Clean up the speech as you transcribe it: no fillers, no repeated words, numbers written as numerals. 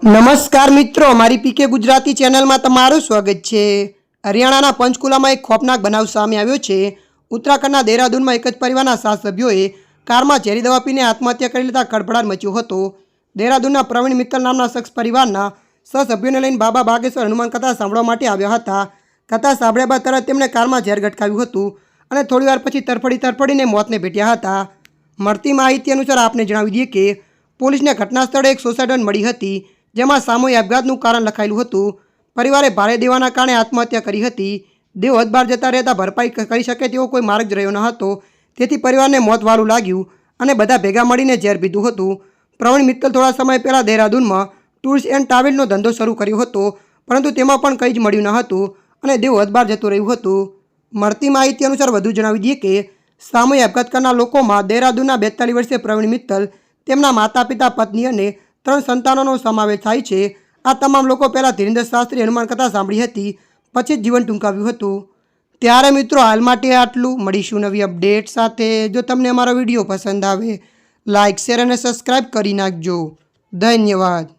નમસ્કાર મિત્રો, મારી પીકે ગુજરાતી ચેનલમાં તમારું સ્વાગત છે। હરિયાણાના પંચકુલામાં એક ખોફનાક બનાવ સામે આવ્યો છે। ઉત્તરાખંડના દેહરાદૂનમાં એક જ પરિવારના 7 સભ્યોએ કારમાં ઝેરી દવા પીને આત્મહત્યા કરી લેતા ખળભળાટ મચ્યો હતો। દેહરાદૂનના પ્રવીણ મિત્તલ નામના શખ્સ પરિવારના 6 સભ્યોને લઈને બાબા બાગેશ્વર હનુમાન કથા સાંભળવા માટે આવ્યા હતા। કથા સાંભળ્યા બાદ તરત તેમણે કારમાં ઝેર ગટકાવ્યું હતું અને થોડીવાર પછી તરફડીને મોતને ભેટ્યા હતા। મળતી માહિતી અનુસાર આપને જણાવી દઈએ કે પોલીસને ઘટના સ્થળે એક સુસાઇડ નોટ મળી હતી, જેમાં સામૂહિક આપઘાતનું કારણ લખાયેલું હતું। પરિવારે ભારે દેવાના કારણે આત્મહત્યા કરી હતી। દેવ હદબાર જતા રહેતા ભરપાઈ કરી શકે તેવો કોઈ માર્ગ જ રહ્યો ન હતો, તેથી પરિવારને મોત વાલું લાગ્યું અને બધા ભેગા મળીને ઝેર પીધું હતું। પ્રવીણ મિત્તલ થોડા સમય પહેલાં દેહરાદૂનમાં ટૂર્સ એન્ડ ટ્રાવેલ્સનો ધંધો શરૂ કર્યો હતો, પરંતુ તેમાં પણ કંઈ જ મળ્યું ન હતું અને દેવ હદબાર જતું રહ્યું હતું। મળતી માહિતી અનુસાર વધુ જણાવી દઈએ કે સામૂહિક આપઘાત કરનાર લોકોમાં દેહરાદૂનના 42 વર્ષીય પ્રવીણ મિત્તલ, તેમના માતા પિતા, પત્ની અને 3 સંતાનોનો સમાવેશ થાય છે। આ તમામ લોકો પહેલાં ધીરેન્દ્ર શાસ્ત્રી હનુમાન કથા સાંભળી હતી, પછી જ જીવન ટૂંકાવ્યું હતું। ત્યારે મિત્રો, હાલ માટે આટલું। મળીશું નવી અપડેટ સાથે। જો તમને અમારો વિડીયો પસંદ આવે, લાઇક, શેર અને સબસ્ક્રાઈબ કરી નાખજો। ધન્યવાદ।